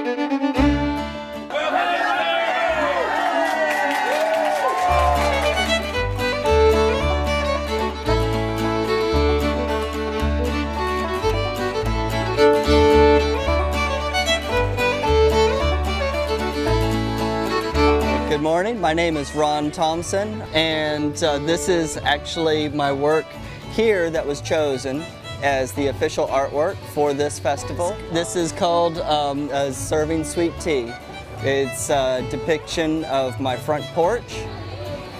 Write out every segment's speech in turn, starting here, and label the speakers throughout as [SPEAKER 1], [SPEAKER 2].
[SPEAKER 1] Good morning, my name is Ron Thompson, and this is actually my work here that was chosen as the official artwork for this festival. This is called Serving Sweet Tea. It's a depiction of my front porch,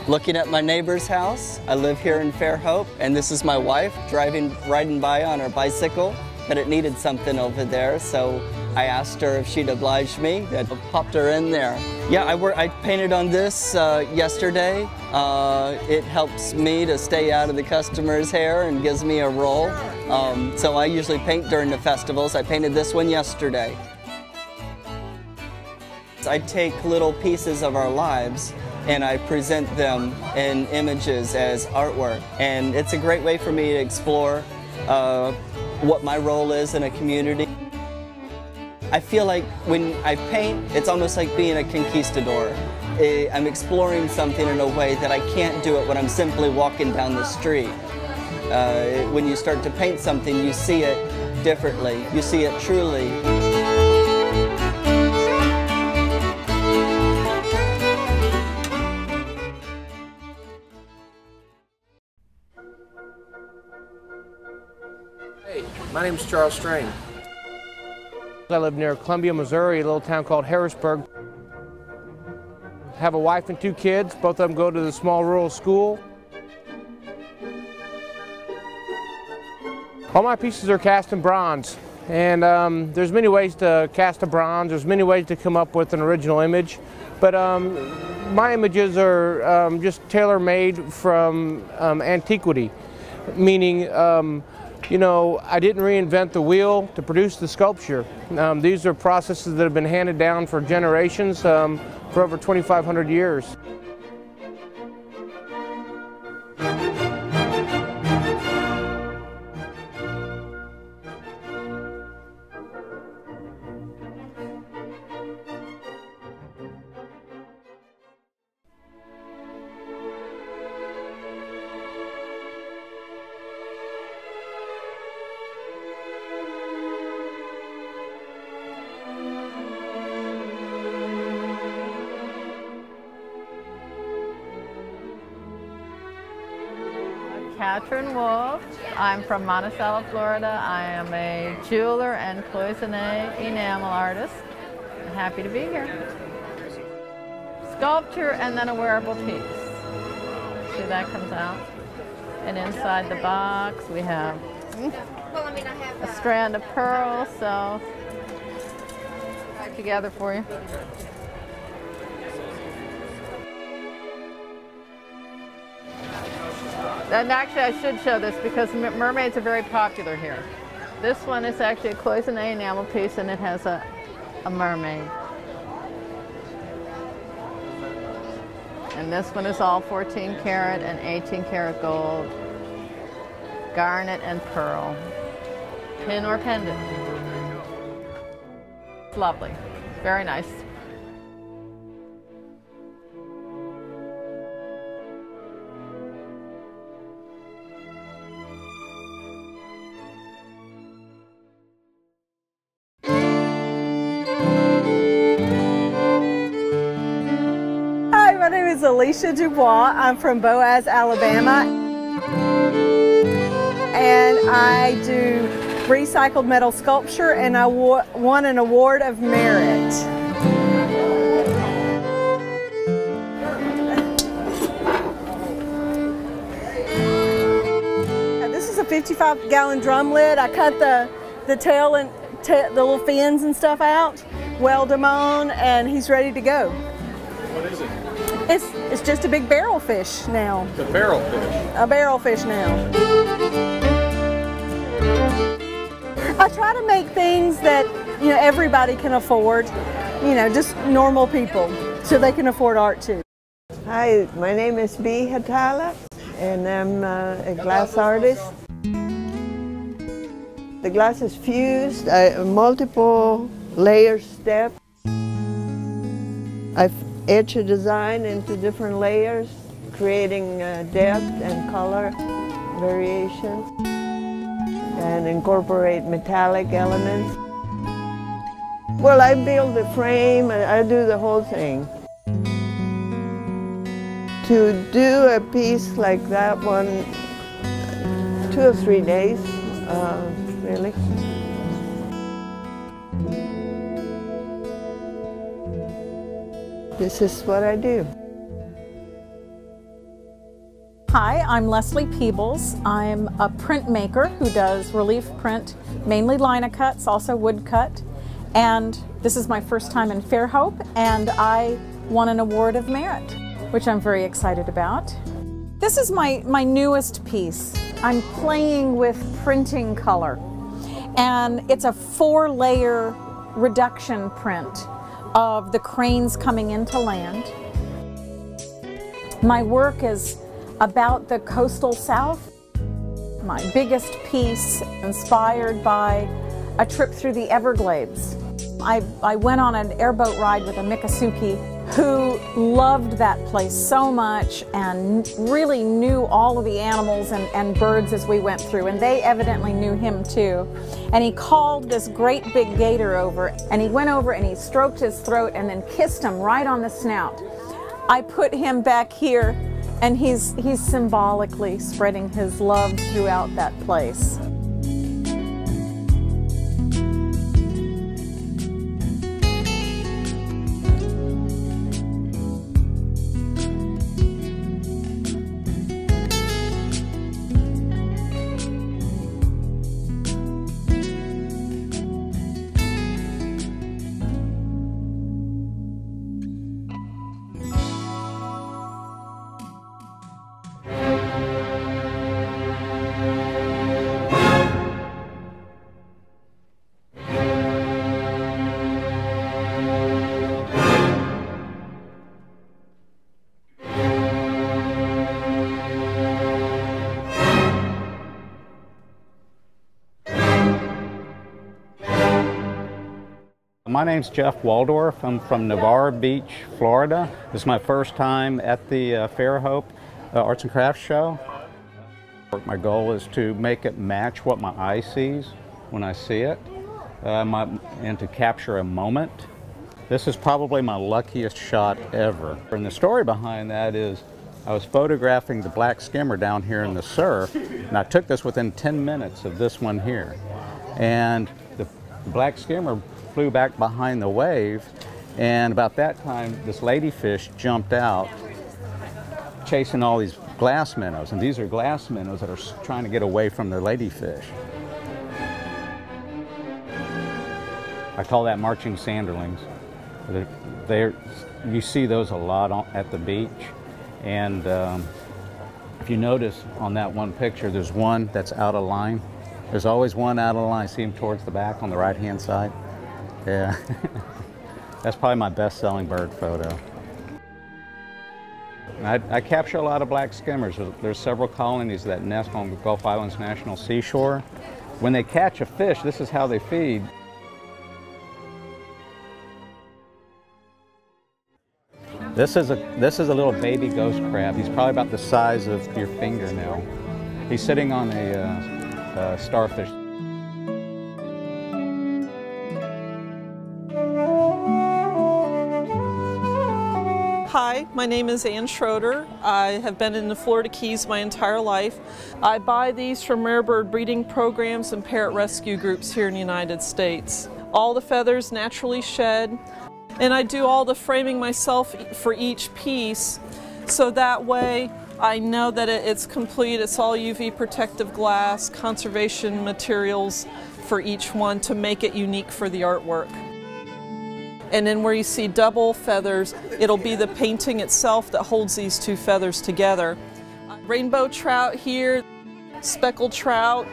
[SPEAKER 1] looking at my neighbor's house. I live here in Fairhope, and this is my wife riding by on her bicycle, but it needed something over there, so I asked her if she'd oblige me. I popped her in there. Yeah, I painted on this yesterday. It helps me to stay out of the customer's hair and gives me a roll. So I usually paint during the festivals. I painted this one yesterday. I take little pieces of our lives and I present them in images as artwork. And it's a great way for me to explore what my role is in a community. I feel like when I paint, it's almost like being a conquistador. I'm exploring something in a way that I can't do it when I'm simply walking down the street. When you start to paint something, you see it differently. You see it truly.
[SPEAKER 2] Hey, my name's Charles Strain.
[SPEAKER 3] I live near Columbia, Missouri, a little town called Harrisburg. Have a wife and 2 kids. Both of them go to the small rural school. All my pieces are cast in bronze, and there's many ways to cast a bronze. There's many ways to come up with an original image, but my images are just tailor-made from antiquity, meaning you know, I didn't reinvent the wheel to produce the sculpture. These are processes that have been handed down for generations, for over 2,500 years.
[SPEAKER 4] Catherine Wolf. I'm from Monticello, Florida. I am a jeweler and cloisonné enamel artist. I'm happy to be here. Sculpture and then a wearable piece. See, that comes out. And inside the box we have a strand of pearls, so back together for you. And actually I should show this because mermaids are very popular here. This one is actually a cloisonné enamel piece and it has a mermaid. And this one is all 14 karat and 18 karat gold, garnet and pearl, pin or pendant. It's lovely, very nice.
[SPEAKER 5] My name is Alicia Dubois. I'm from Boaz, Alabama. And I do recycled metal sculpture, and I won an award of merit. This is a 55-gallon drum lid. I cut the tail and the little fins and stuff out, weld them on, and he's ready to go.
[SPEAKER 2] What is it?
[SPEAKER 5] It's just a big barrel fish now.
[SPEAKER 2] It's a barrel fish?
[SPEAKER 5] A barrel fish now. I try to make things that, you know, everybody can afford, you know, just normal people, so they can afford art too.
[SPEAKER 6] Hi, my name is Bee Hatala, and I'm a glass artist. The glass is fused, multiple layer step. I etch a design into different layers, creating depth and color variations, and incorporate metallic elements. Well, I build the frame, I do the whole thing. To do a piece like that one, 2 or 3 days, really. This is what I do.
[SPEAKER 7] Hi, I'm Leslie Peebles. I'm a printmaker who does relief print, mainly lino cuts, also wood cut. And this is my first time in Fairhope, and I won an award of merit, which I'm very excited about. This is my newest piece. I'm playing with printing color, and it's a 4-layer reduction print of the cranes coming into land. My work is about the coastal South. My biggest piece inspired by a trip through the Everglades. I went on an airboat ride with a Miccosukee who loved that place so much and really knew all of the animals and birds as we went through, and they evidently knew him too. And he called this great big gator over, and he went over and he stroked his throat and then kissed him right on the snout. I put him back here, and he's symbolically spreading his love throughout that place.
[SPEAKER 8] My name's Jeff Waldorf. I'm from Navarre Beach, Florida. This is my first time at the Fairhope Arts and Crafts Show. My goal is to make it match what my eye sees when I see it, and to capture a moment. This is probably my luckiest shot ever. And the story behind that is I was photographing the black skimmer down here in the surf, and I took this within 10 minutes of this one here. And the black skimmer flew back behind the wave, and about that time this ladyfish jumped out chasing all these glass minnows, and these are glass minnows that are trying to get away from the ladyfish. I call that marching sanderlings. You see those a lot at the beach, and if you notice on that one picture, there's one that's out of line. There's always one out of line. See him towards the back on the right-hand side? Yeah. That's probably my best-selling bird photo. I capture a lot of black skimmers. There's several colonies that nest on the Gulf Islands National Seashore. When they catch a fish, this is how they feed. This is a little baby ghost crab. He's probably about the size of your fingernail. He's sitting on a starfish.
[SPEAKER 9] Hi, my name is Ann Schroeder. I have been in the Florida Keys my entire life. I buy these from rare bird breeding programs and parrot rescue groups here in the United States. All the feathers naturally shed, and I do all the framing myself for each piece, so that way I know that it's complete. It's all UV protective glass, conservation materials for each one to make it unique for the artwork. And then where you see double feathers, it'll be the painting itself that holds these two feathers together. Rainbow trout here, speckled trout.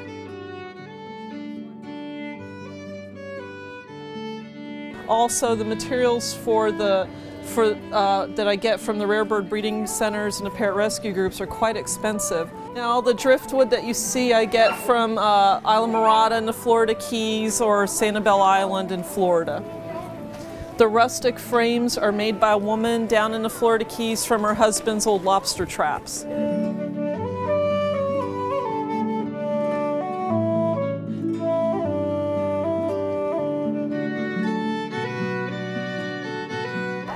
[SPEAKER 9] Also, the materials that I get from the rare bird breeding centers and the parrot rescue groups are quite expensive. Now the driftwood that you see I get from Islamorada in the Florida Keys or Sanibel Island in Florida. The rustic frames are made by a woman down in the Florida Keys from her husband's old lobster traps.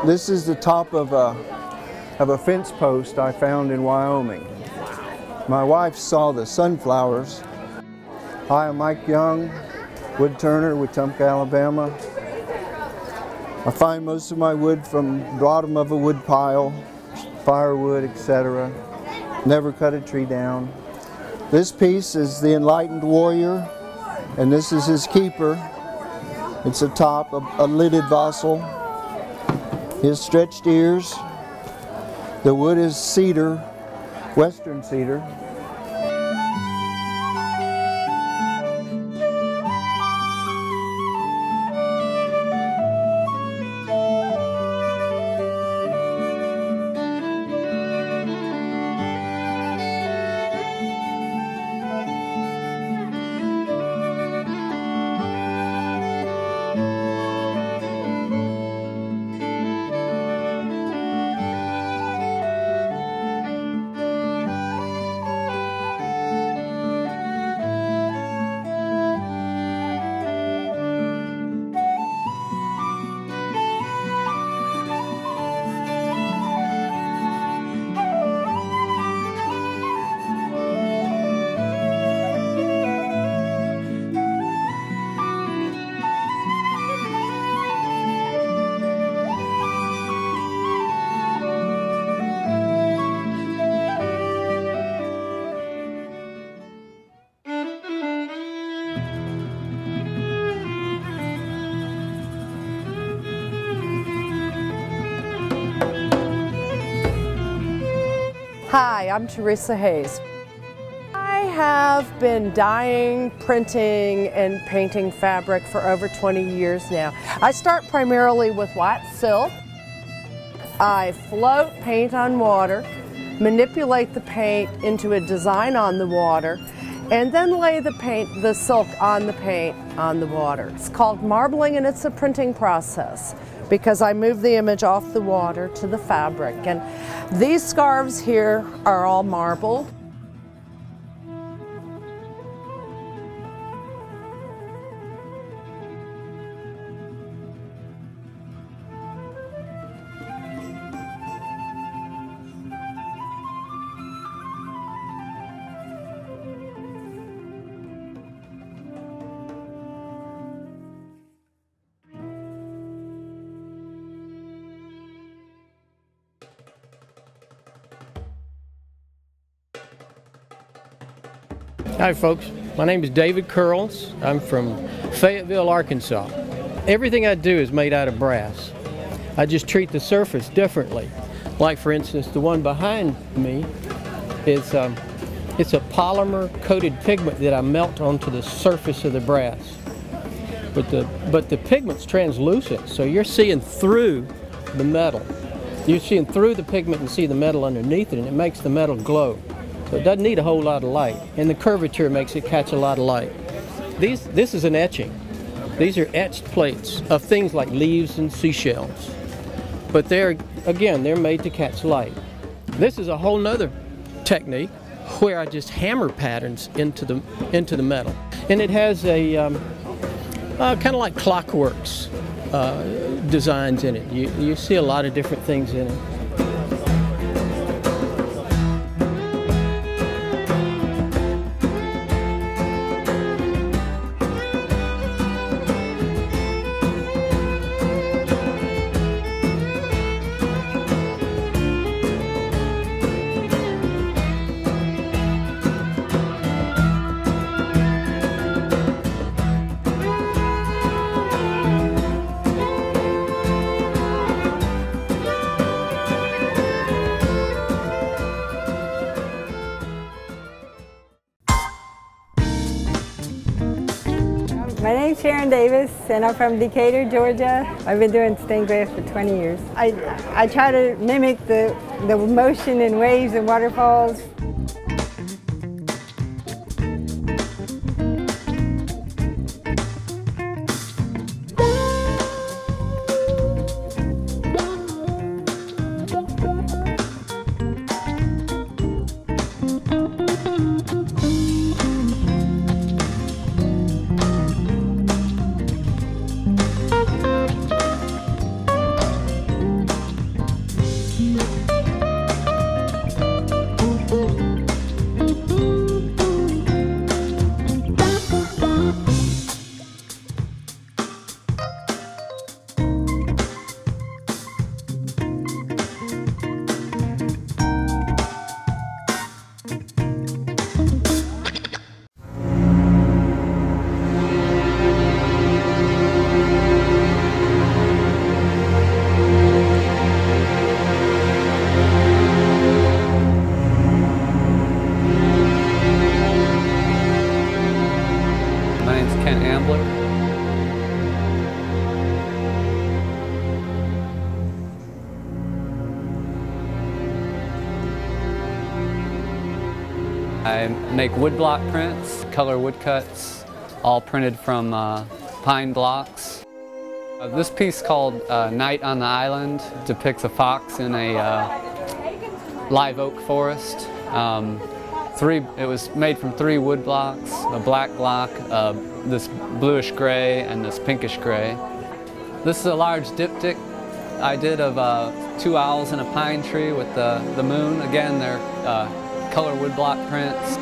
[SPEAKER 10] This is the top of a fence post I found in Wyoming. My wife saw the sunflowers. Hi, I'm Mike Young, wood turner with Wetumpka, Alabama. I find most of my wood from the bottom of a wood pile, firewood, etc. Never cut a tree down. This piece is the Enlightened Warrior, and this is his keeper. It's a top, a lidded vassal. His stretched ears. The wood is cedar, western cedar.
[SPEAKER 11] Hi, I'm Teresa Hayes. I have been dyeing, printing, and painting fabric for over 20 years now. I start primarily with white silk. I float paint on water, manipulate the paint into a design on the water, and then lay the silk on the paint on the water. It's called marbling, and it's a printing process because I move the image off the water to the fabric. And these scarves here are all marbled.
[SPEAKER 12] Hi folks, my name is David Curls. I'm from Fayetteville, Arkansas. Everything I do is made out of brass. I just treat the surface differently. Like for instance, the one behind me is it's a polymer coated pigment that I melt onto the surface of the brass. But the pigment's translucent, so you're seeing through the metal. You're seeing through the pigment and see the metal underneath it, and it makes the metal glow. So it doesn't need a whole lot of light, and the curvature makes it catch a lot of light. This is an etching. These are etched plates of things like leaves and seashells. But they're made to catch light. This is a whole nother technique where I just hammer patterns into the metal. And it has a kind of like clockworks designs in it. You see a lot of different things in it.
[SPEAKER 13] My name's Sharon Davis, and I'm from Decatur, Georgia. I've been doing stained glass for 20 years. I try to mimic the motion and waves and waterfalls.
[SPEAKER 14] I make woodblock prints, color woodcuts, all printed from pine blocks. This piece called Night on the Island depicts a fox in a live oak forest. It was made from 3 wood blocks, a black block, this bluish gray, and this pinkish gray. This is a large diptych I did of 2 owls in a pine tree with the moon. Again, they're color woodblock prints.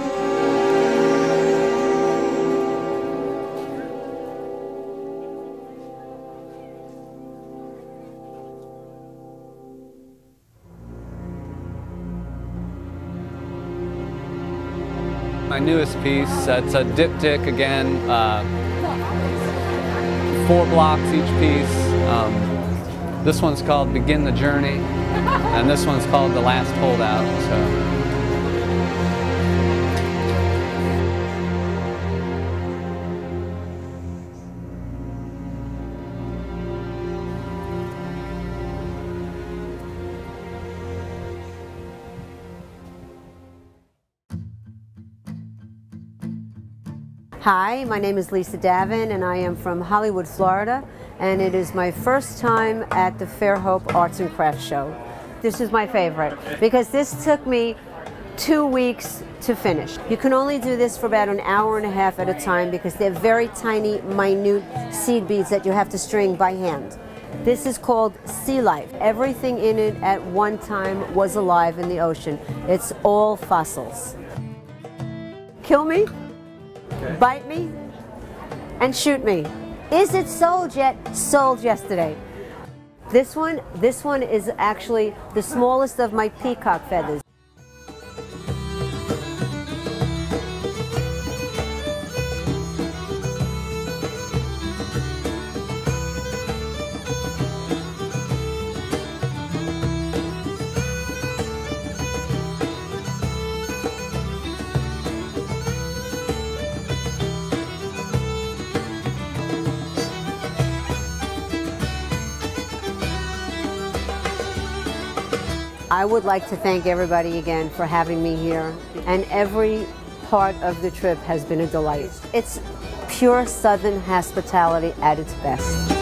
[SPEAKER 14] My newest piece, it's a diptych again, 4 blocks each piece. This one's called Begin the Journey, and this one's called The Last Holdout.
[SPEAKER 15] Hi, my name is Lisa Davin and I am from Hollywood, Florida, and it is my first time at the Fairhope Arts and Crafts Show. This is my favorite because this took me 2 weeks to finish. You can only do this for about 1.5 hours at a time because they're very tiny, minute seed beads that you have to string by hand. This is called sea life. Everything in it at one time was alive in the ocean. It's all fossils. Kill me? Okay. Bite me and shoot me. Is it sold yet? Sold yesterday. This one is actually the smallest of my peacock feathers. I would like to thank everybody again for having me here, and every part of the trip has been a delight. It's pure Southern hospitality at its best.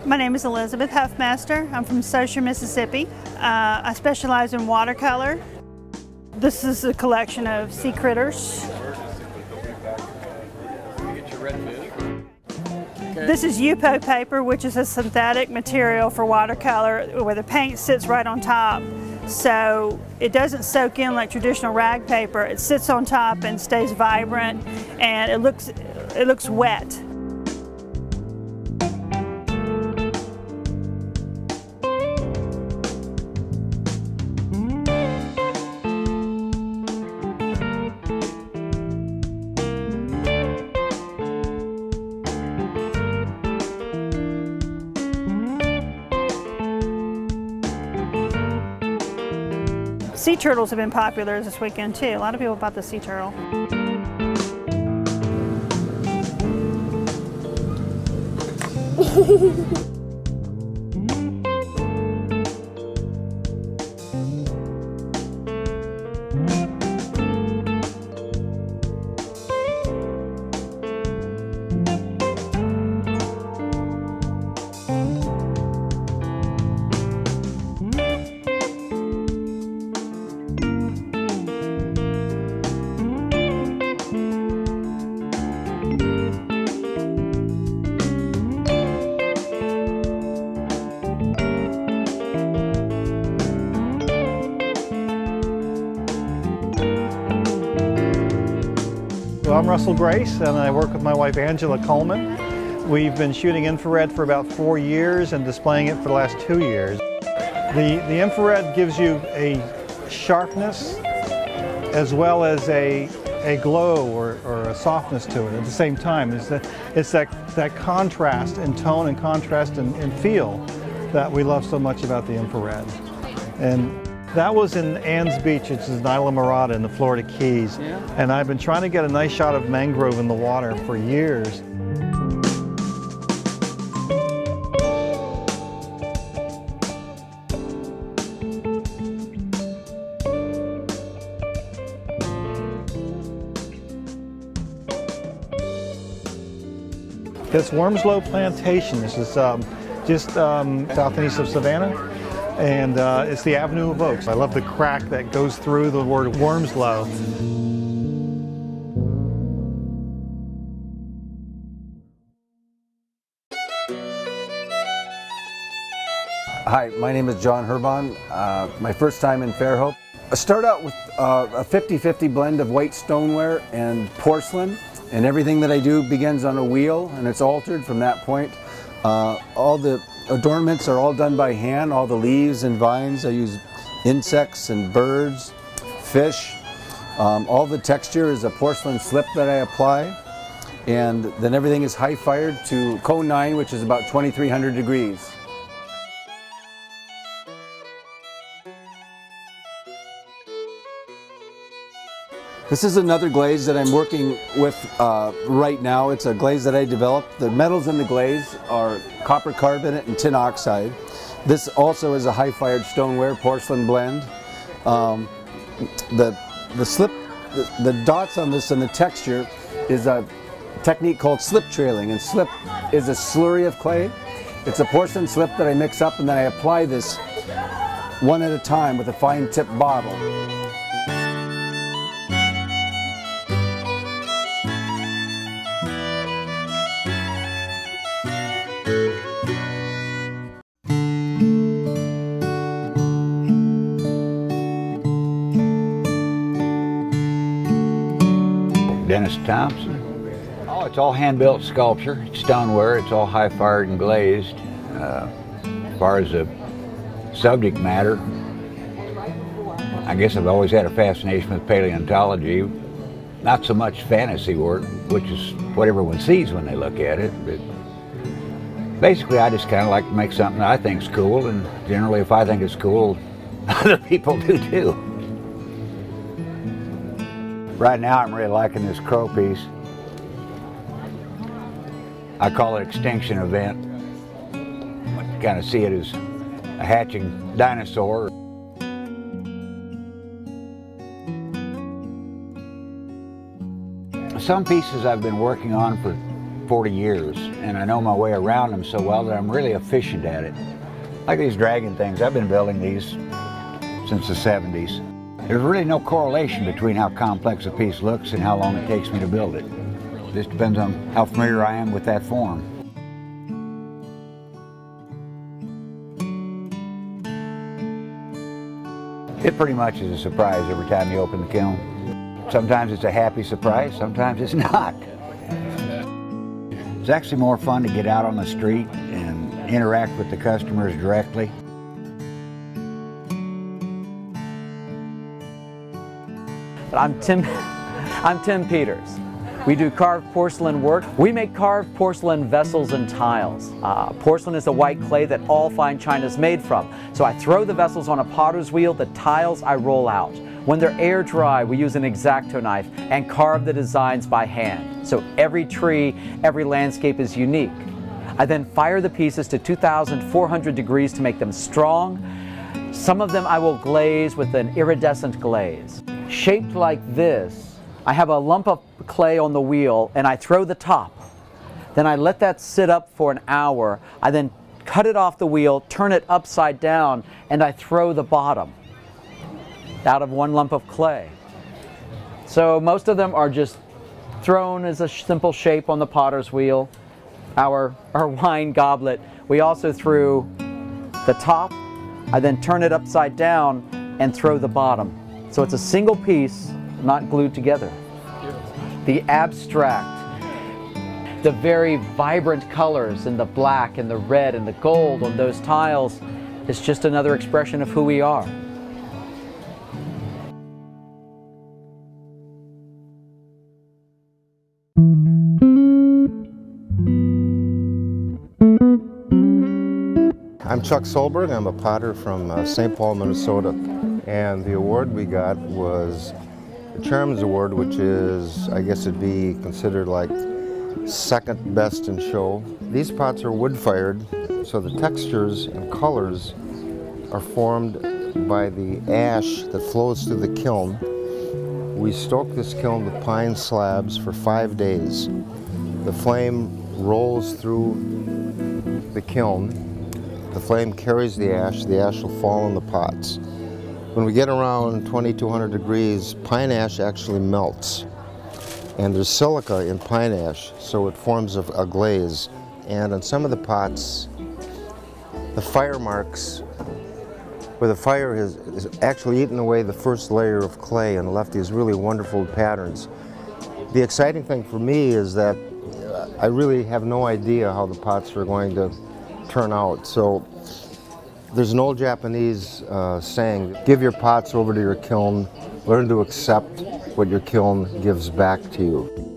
[SPEAKER 16] My name is Elizabeth Huffmaster. I'm from Saucier, Mississippi. I specialize in watercolor. This is a collection of sea critters. This is Yupo paper, which is a synthetic material for watercolor where the paint sits right on top. So it doesn't soak in like traditional rag paper. It sits on top and stays vibrant, and it looks wet. Sea turtles have been popular this weekend too. A lot of people bought the sea turtle.
[SPEAKER 17] Well, I'm Russell Grace, and I work with my wife Angela Coleman. We've been shooting infrared for about 4 years and displaying it for the last 2 years. The infrared gives you a sharpness as well as a glow or a softness to it at the same time. It's that contrast in tone and contrast and feel that we love so much about the infrared. And that was in Ann's Beach, which is Isla Mirada in the Florida Keys. Yeah. And I've been trying to get a nice shot of mangrove in the water for years. It's Wormslow Plantation. This is just south and east of Savannah, and it's the Avenue of Oaks. I love the crack that goes through the word Wormslow.
[SPEAKER 18] Hi, my name is John Herbon. My first time in Fairhope. I start out with a 50-50 blend of white stoneware and porcelain. And everything that I do begins on a wheel, and it's altered from that point. All the adornments are all done by hand, all the leaves and vines. I use insects and birds, fish. All the texture is a porcelain slip that I apply. And then everything is high fired to cone 9, which is about 2,300 degrees. This is another glaze that I'm working with right now. It's a glaze that I developed. The metals in the glaze are copper carbonate and tin oxide. This also is a high-fired stoneware porcelain blend. The dots on this and the texture is a technique called slip trailing, and slip is a slurry of clay. It's a porcelain slip that I mix up, and then I apply this one at a time with a fine tip bottle.
[SPEAKER 19] Dennis Thompson. Oh, it's all hand-built sculpture. It's stoneware. It's all high-fired and glazed. As far as the subject matter, I guess I've always had a fascination with paleontology. Not so much fantasy work, which is what everyone sees when they look at it, but basically I just kind of like to make something that I think is cool, and generally if I think it's cool, other people do too. Right now I'm really liking this crow piece. I call it Extinction Event. You kind of see it as a hatching dinosaur. Some pieces I've been working on for 40 years, and I know my way around them so well that I'm really efficient at it. Like these dragon things, I've been building these since the 70s. There's really no correlation between how complex a piece looks and how long it takes me to build it. It just depends on how familiar I am with that form. It pretty much is a surprise every time you open the kiln. Sometimes it's a happy surprise, sometimes it's not. It's actually more fun to get out on the street and interact with the customers directly.
[SPEAKER 20] I'm Tim Peters. We do carved porcelain work. We make carved porcelain vessels and tiles. Porcelain is a white clay that all fine china is made from. So I throw the vessels on a potter's wheel, the tiles I roll out. When they're air dry, we use an X-Acto knife and carve the designs by hand. So every tree, every landscape is unique. I then fire the pieces to 2,400 degrees to make them strong. Some of them I will glaze with an iridescent glaze. Shaped like this, I have a lump of clay on the wheel and I throw the top. Then I let that sit up for an hour. I then cut it off the wheel, turn it upside down, and I throw the bottom out of one lump of clay. So most of them are just thrown as a simple shape on the potter's wheel. Our wine goblet, we also threw the top. I then turn it upside down and throw the bottom. So it's a single piece, not glued together. The abstract, the very vibrant colors in the black and the red and the gold on those tiles, It's just another expression of who we are.
[SPEAKER 21] I'm Chuck Solberg. I'm a potter from St. Paul, Minnesota. And the award we got was the Chairman's Award, which is, I guess it'd be considered like second best in show. These pots are wood-fired, so the textures and colors are formed by the ash that flows through the kiln. We stoke this kiln with pine slabs for 5 days. The flame rolls through the kiln. The flame carries the ash will fall in the pots. When we get around 2200 degrees, pine ash actually melts. And there's silica in pine ash, so it forms a glaze. And on some of the pots, the fire marks, where the fire has actually eaten away the first layer of clay and left these really wonderful patterns. The exciting thing for me is that I really have no idea how the pots are going to turn out. So there's an old Japanese saying, give your pots over to your kiln, learn to accept what your kiln gives back to you.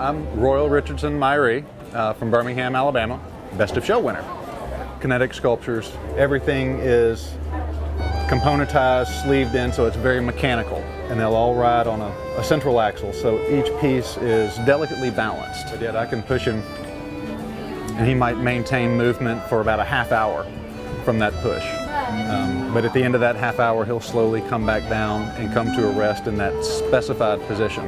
[SPEAKER 22] I'm Royal Richardson Myrie from Birmingham, Alabama, Best of Show winner. Kinetic sculptures, everything is componentized, sleeved in, so it's very mechanical, and they'll all ride on a central axle, so each piece is delicately balanced. But yet I can push him and he might maintain movement for about a half hour from that push. But at the end of that half hour, he'll slowly come back down and come to a rest in that specified position.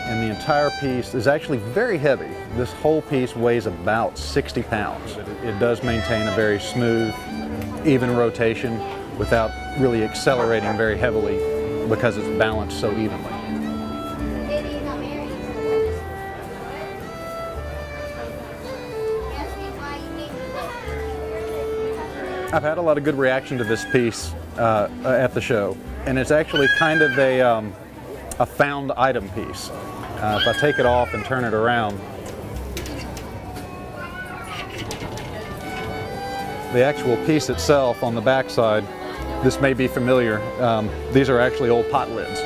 [SPEAKER 22] And the entire piece is actually very heavy. This whole piece weighs about 60 pounds. It does maintain a very smooth, even rotation without really accelerating very heavily because it's balanced so evenly. I've had a lot of good reaction to this piece at the show, and it's actually kind of a found item piece. If I take it off and turn it around, the actual piece itself on the back side, this may be familiar. These are actually old pot lids.